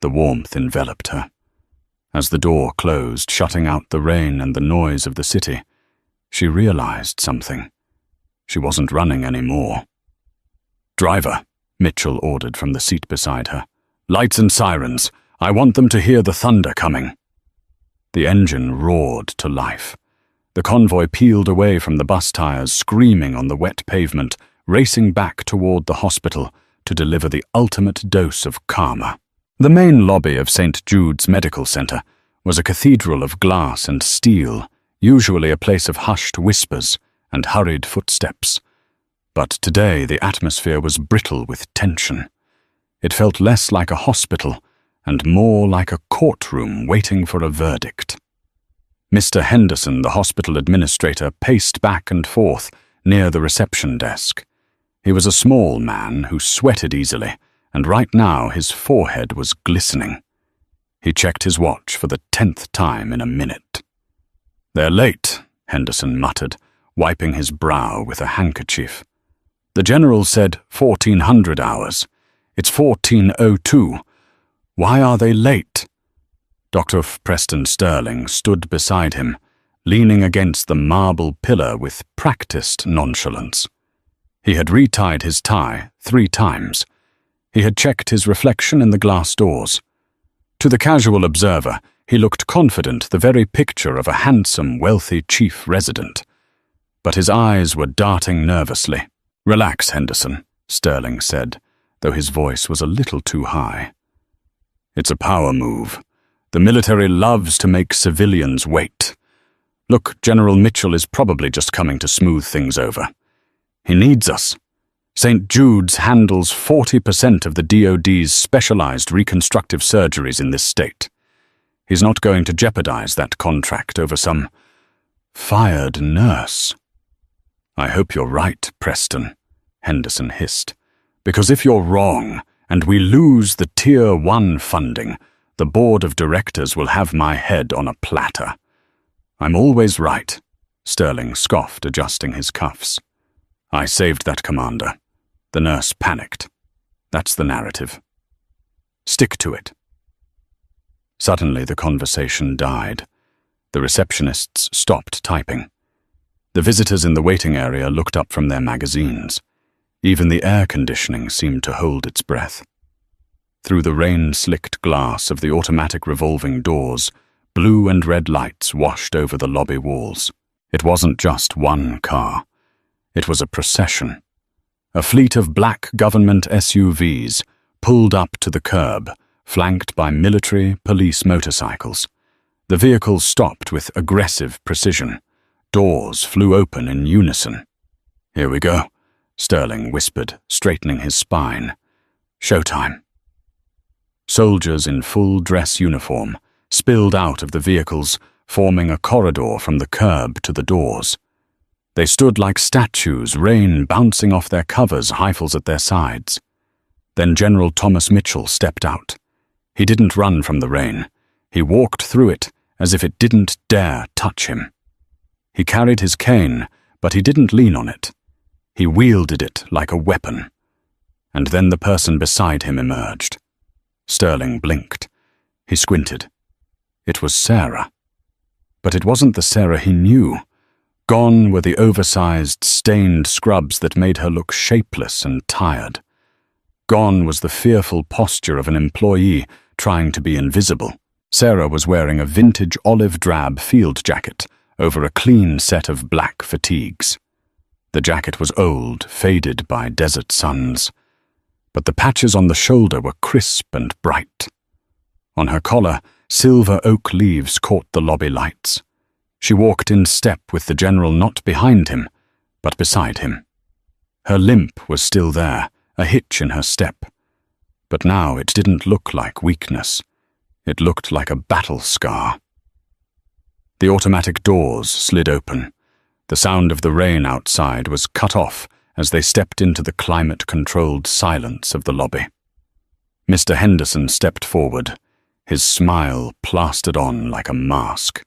The warmth enveloped her. As the door closed, shutting out the rain and the noise of the city, she realized something. She wasn't running anymore. "Driver," Mitchell ordered from the seat beside her. "Lights and sirens. I want them to hear the thunder coming." The engine roared to life. The convoy peeled away from the bus tires, screaming on the wet pavement, racing back toward the hospital to deliver the ultimate dose of karma. The main lobby of St. Jude's Medical Center was a cathedral of glass and steel, usually a place of hushed whispers and hurried footsteps. But today the atmosphere was brittle with tension. It felt less like a hospital and more like a courtroom waiting for a verdict. Mr. Henderson, the hospital administrator, paced back and forth near the reception desk. He was a small man who sweated easily, and right now his forehead was glistening. He checked his watch for the 10th time in a minute. "They're late," Henderson muttered, wiping his brow with a handkerchief. "The general said 1400 hours. It's 1402. Why are they late?" Dr. Preston Sterling stood beside him, leaning against the marble pillar with practiced nonchalance. He had retied his tie 3 times. He had checked his reflection in the glass doors. To the casual observer, he looked confident, the very picture of a handsome, wealthy chief resident. But his eyes were darting nervously. "Relax, Henderson," Sterling said, though his voice was a little too high. "It's a power move. The military loves to make civilians wait. Look, General Mitchell is probably just coming to smooth things over. He needs us. St. Jude's handles 40% of the DoD's specialized reconstructive surgeries in this state. He's not going to jeopardize that contract over some fired nurse." "I hope you're right, Preston," Henderson hissed. "Because if you're wrong, and we lose the Tier 1 funding, the board of directors will have my head on a platter." "I'm always right," Sterling scoffed, adjusting his cuffs. "I saved that commander. The nurse panicked. That's the narrative. Stick to it." Suddenly the conversation died. The receptionists stopped typing. The visitors in the waiting area looked up from their magazines. Even the air conditioning seemed to hold its breath. Through the rain-slicked glass of the automatic revolving doors, blue and red lights washed over the lobby walls. It wasn't just one car. It was a procession. A fleet of black government SUVs pulled up to the curb, flanked by military police motorcycles. The vehicles stopped with aggressive precision. Doors flew open in unison. "Here we go," Sterling whispered, straightening his spine. "Showtime." Soldiers in full dress uniform spilled out of the vehicles, forming a corridor from the curb to the doors. They stood like statues, rain bouncing off their covers, rifles at their sides. Then General Thomas Mitchell stepped out. He didn't run from the rain. He walked through it as if it didn't dare touch him. He carried his cane, but he didn't lean on it. He wielded it like a weapon. And then the person beside him emerged. Sterling blinked. He squinted. It was Sarah. But it wasn't the Sarah he knew. Gone were the oversized, stained scrubs that made her look shapeless and tired. Gone was the fearful posture of an employee trying to be invisible. Sarah was wearing a vintage olive-drab field jacket over a clean set of black fatigues. The jacket was old, faded by desert suns, but the patches on the shoulder were crisp and bright. On her collar, silver oak leaves caught the lobby lights. She walked in step with the general not behind him, but beside him. Her limp was still there, a hitch in her step. But now it didn't look like weakness. It looked like a battle scar. The automatic doors slid open. The sound of the rain outside was cut off as they stepped into the climate-controlled silence of the lobby. Mr. Henderson stepped forward, his smile plastered on like a mask.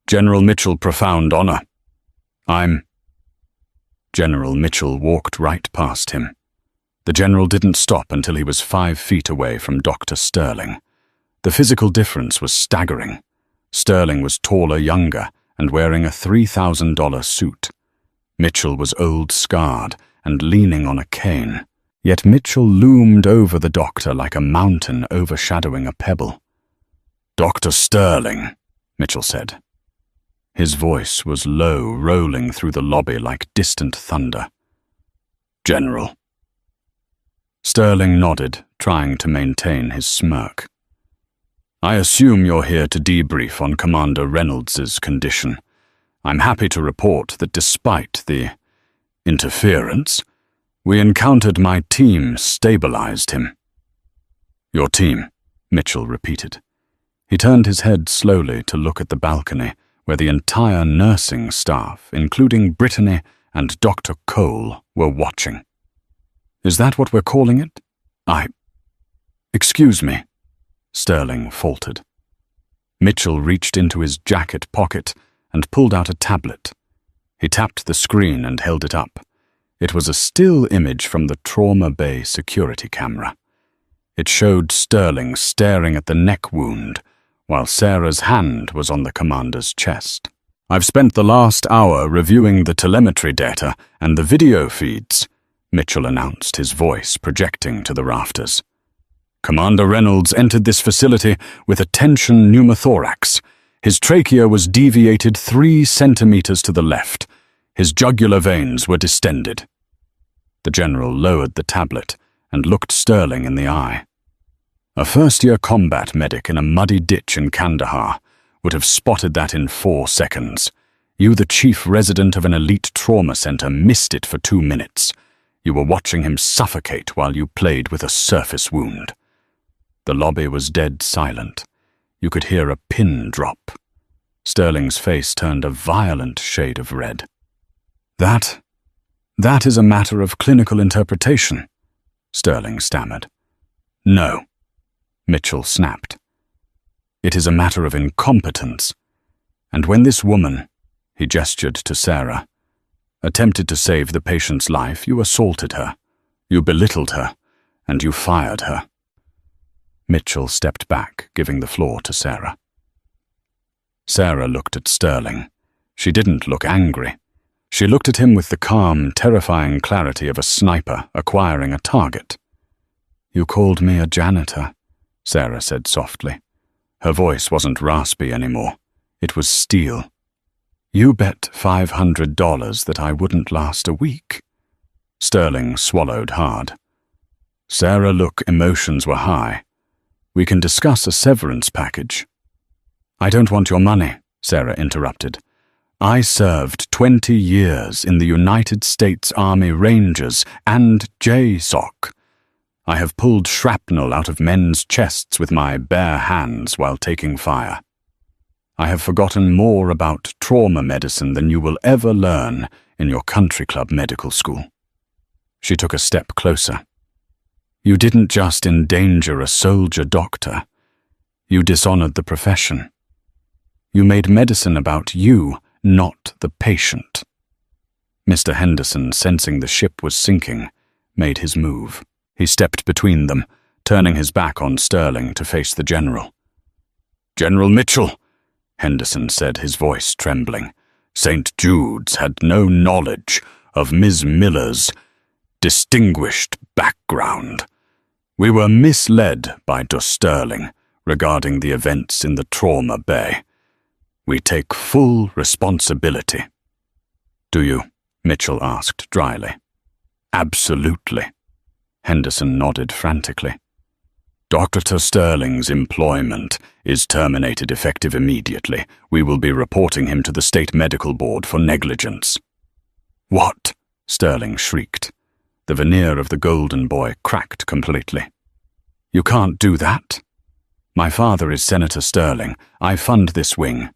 "General Mitchell, profound honor. I'm—" General Mitchell walked right past him. The general didn't stop until he was 5 feet away from Dr. Sterling. The physical difference was staggering. Sterling was taller, younger, and wearing a $3,000 suit. Mitchell was old, scarred, and leaning on a cane. Yet Mitchell loomed over the doctor like a mountain overshadowing a pebble. "Dr. Sterling," Mitchell said. His voice was low, rolling through the lobby like distant thunder. "General." Sterling nodded, trying to maintain his smirk. I assume you're here to debrief on Commander Reynolds's condition. I'm happy to report that despite the interference, we encountered my team stabilized him. Your team, Mitchell repeated. He turned his head slowly to look at the balcony where the entire nursing staff, including Brittany and Dr. Cole, were watching. Is that what we're calling it? Excuse me, Sterling faltered. Mitchell reached into his jacket pocket and pulled out a tablet. He tapped the screen and held it up. It was a still image from the Trauma Bay security camera. It showed Sterling staring at the neck wound, while Sarah's hand was on the commander's chest. I've spent the last hour reviewing the telemetry data and the video feeds, Mitchell announced, his voice projecting to the rafters. Commander Reynolds entered this facility with a tension pneumothorax. His trachea was deviated 3 centimeters to the left. His jugular veins were distended. The general lowered the tablet and looked Sterling in the eye. A first-year combat medic in a muddy ditch in Kandahar would have spotted that in 4 seconds. You, the chief resident of an elite trauma center, missed it for 2 minutes. You were watching him suffocate while you played with a surface wound. The lobby was dead silent. You could hear a pin drop. Sterling's face turned a violent shade of red. That is a matter of clinical interpretation, Sterling stammered. No, Mitchell snapped. It is a matter of incompetence. And when this woman, he gestured to Sarah, attempted to save the patient's life, you assaulted her, you belittled her, and you fired her. Mitchell stepped back, giving the floor to Sarah. Sarah looked at Sterling. She didn't look angry. She looked at him with the calm, terrifying clarity of a sniper acquiring a target. You called me a janitor, Sarah said softly. Her voice wasn't raspy anymore. It was steel. You bet $500 that I wouldn't last a week. Sterling swallowed hard. Sarah, look, emotions were high. We can discuss a severance package. I don't want your money, Sarah interrupted. I served 20 years in the United States Army Rangers and JSOC. I have pulled shrapnel out of men's chests with my bare hands while taking fire. I have forgotten more about trauma medicine than you will ever learn in your country club medical school. She took a step closer. You didn't just endanger a soldier doctor. You dishonored the profession. You made medicine about you, not the patient. Mr. Henderson, sensing the ship was sinking, made his move. He stepped between them, turning his back on Sterling to face the general. General Mitchell, Henderson said, his voice trembling. St. Jude's had no knowledge of Ms. Miller's distinguished background. We were misled by Sterling regarding the events in the Trauma Bay. We take full responsibility. Do you? Mitchell asked dryly. Absolutely. Henderson nodded frantically. Dr. Sterling's employment is terminated effective immediately. We will be reporting him to the State Medical Board for negligence. What? Sterling shrieked. The veneer of the golden boy cracked completely. You can't do that. My father is Senator Sterling. I fund this wing.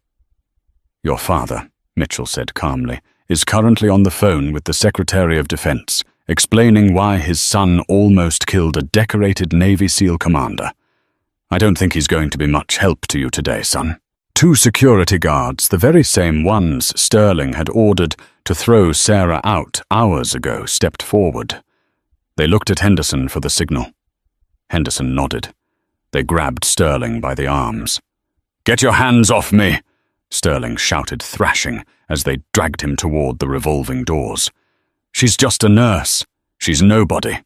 Your father, Mitchell said calmly, is currently on the phone with the Secretary of Defense, explaining why his son almost killed a decorated Navy SEAL commander. I don't think he's going to be much help to you today, son. 2 security guards, the very same ones Sterling had ordered to throw Sarah out hours ago, stepped forward. They looked at Henderson for the signal. Henderson nodded. They grabbed Sterling by the arms. Get your hands off me! Sterling shouted, thrashing, as they dragged him toward the revolving doors. She's just a nurse. She's nobody.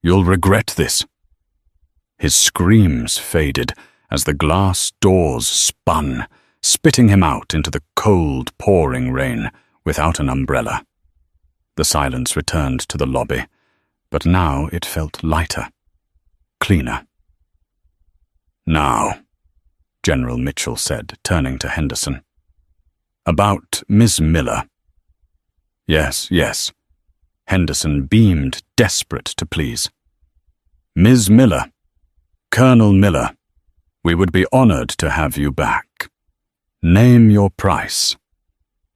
You'll regret this. His screams faded as the glass doors spun, spitting him out into the cold, pouring rain without an umbrella. The silence returned to the lobby, but now it felt lighter, cleaner. Now, General Mitchell said, turning to Henderson. "About Miss Miller." "Yes, yes." Henderson beamed, desperate to please. "Ms. Miller, Colonel Miller, we would be honored to have you back. Name your price.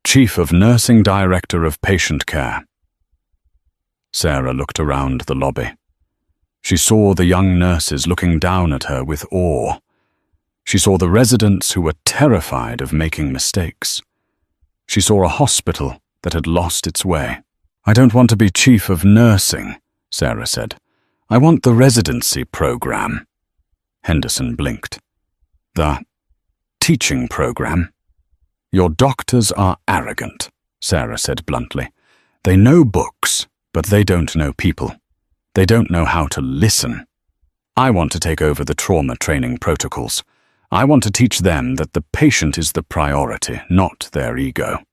Chief of Nursing Director of Patient Care." Sarah looked around the lobby. She saw the young nurses looking down at her with awe. She saw the residents who were terrified of making mistakes. She saw a hospital that had lost its way. "I don't want to be chief of nursing," Sarah said. "I want the residency program." Henderson blinked. "The teaching program?" "Your doctors are arrogant," Sarah said bluntly. "They know books, but they don't know people. They don't know how to listen. I want to take over the trauma training protocols. I want to teach them that the patient is the priority, not their ego."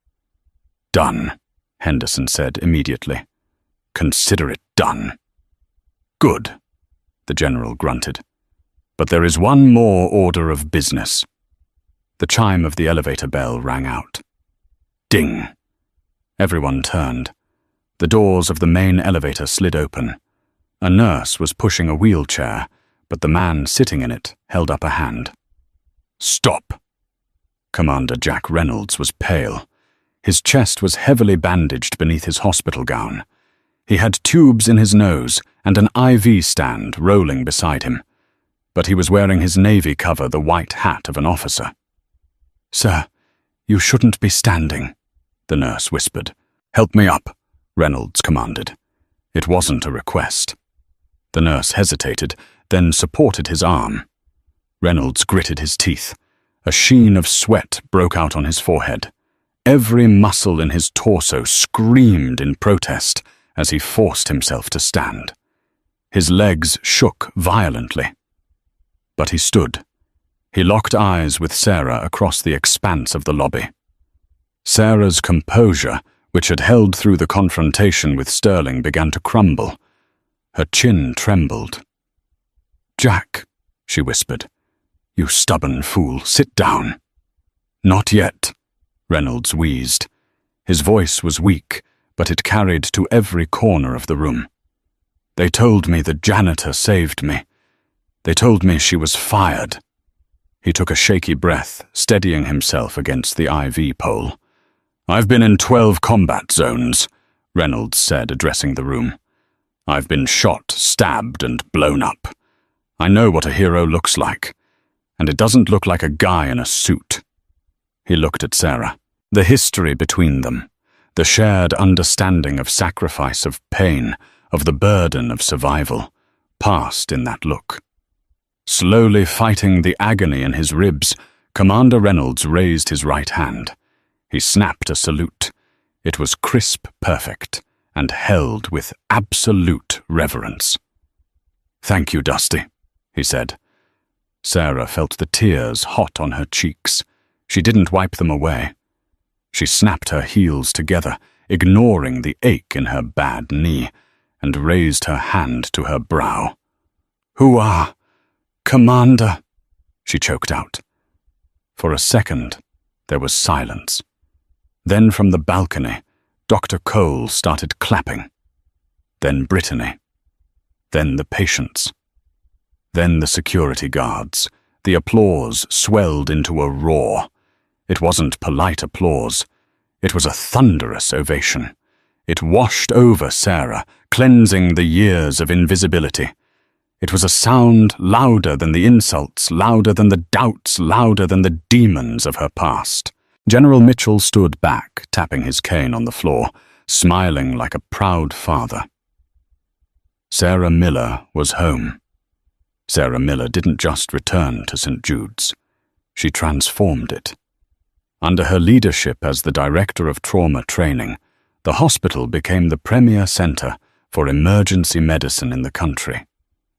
"Done," Henderson said immediately. "Consider it done." "Good," the general grunted. "But there is one more order of business." The chime of the elevator bell rang out. Ding! Everyone turned. The doors of the main elevator slid open. A nurse was pushing a wheelchair, but the man sitting in it held up a hand. "Stop!" Commander Jack Reynolds was pale. His chest was heavily bandaged beneath his hospital gown. He had tubes in his nose and an IV stand rolling beside him, but he was wearing his navy cover, the white hat of an officer. "Sir, you shouldn't be standing," the nurse whispered. "Help me up," Reynolds commanded. It wasn't a request. The nurse hesitated, then supported his arm. Reynolds gritted his teeth. A sheen of sweat broke out on his forehead. Every muscle in his torso screamed in protest as he forced himself to stand. His legs shook violently. But he stood. He locked eyes with Sarah across the expanse of the lobby. Sarah's composure, which had held through the confrontation with Sterling, began to crumble. Her chin trembled. "Jack," she whispered. "You stubborn fool, sit down." "Not yet," Reynolds wheezed. His voice was weak, but it carried to every corner of the room. "They told me the janitor saved me. They told me she was fired." He took a shaky breath, steadying himself against the IV pole. "I've been in 12 combat zones," Reynolds said, addressing the room. "I've been shot, stabbed, and blown up. I know what a hero looks like, and it doesn't look like a guy in a suit." He looked at Sarah. The history between them, the shared understanding of sacrifice, of pain, of the burden of survival, passed in that look. Slowly fighting the agony in his ribs, Commander Reynolds raised his right hand. He snapped a salute. It was crisp, perfect, and held with absolute reverence. "Thank you, Dusty," he said. Sarah felt the tears hot on her cheeks. She didn't wipe them away. She snapped her heels together, ignoring the ache in her bad knee, and raised her hand to her brow. "Who are... Commander?" she choked out. For a second, there was silence. Then from the balcony, Dr. Cole started clapping. Then Brittany. Then the patients. Then the security guards. The applause swelled into a roar. It wasn't polite applause. It was a thunderous ovation. It washed over Sarah, cleansing the years of invisibility. It was a sound louder than the insults, louder than the doubts, louder than the demons of her past. General Mitchell stood back, tapping his cane on the floor, smiling like a proud father. Sarah Miller was home. Sarah Miller didn't just return to St. Jude's. She transformed it. Under her leadership as the Director of Trauma Training, the hospital became the premier center for emergency medicine in the country.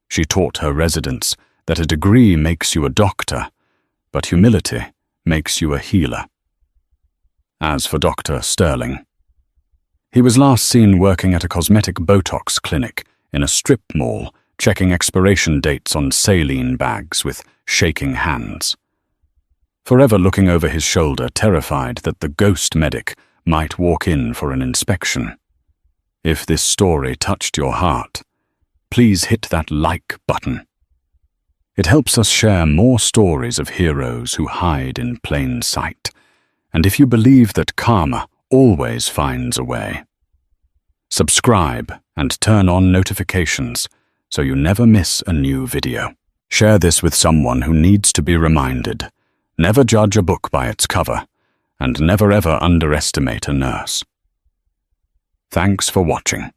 She taught her residents that a degree makes you a doctor, but humility makes you a healer. As for Dr. Sterling, he was last seen working at a cosmetic Botox clinic in a strip mall, checking expiration dates on saline bags with shaking hands. forever looking over his shoulder, terrified that the ghost medic might walk in for an inspection. If this story touched your heart, please hit that like button. It helps us share more stories of heroes who hide in plain sight, and if you believe that karma always finds a way. Subscribe and turn on notifications so you never miss a new video. Share this with someone who needs to be reminded. Never judge a book by its cover, and never ever underestimate a nurse. Thanks for watching.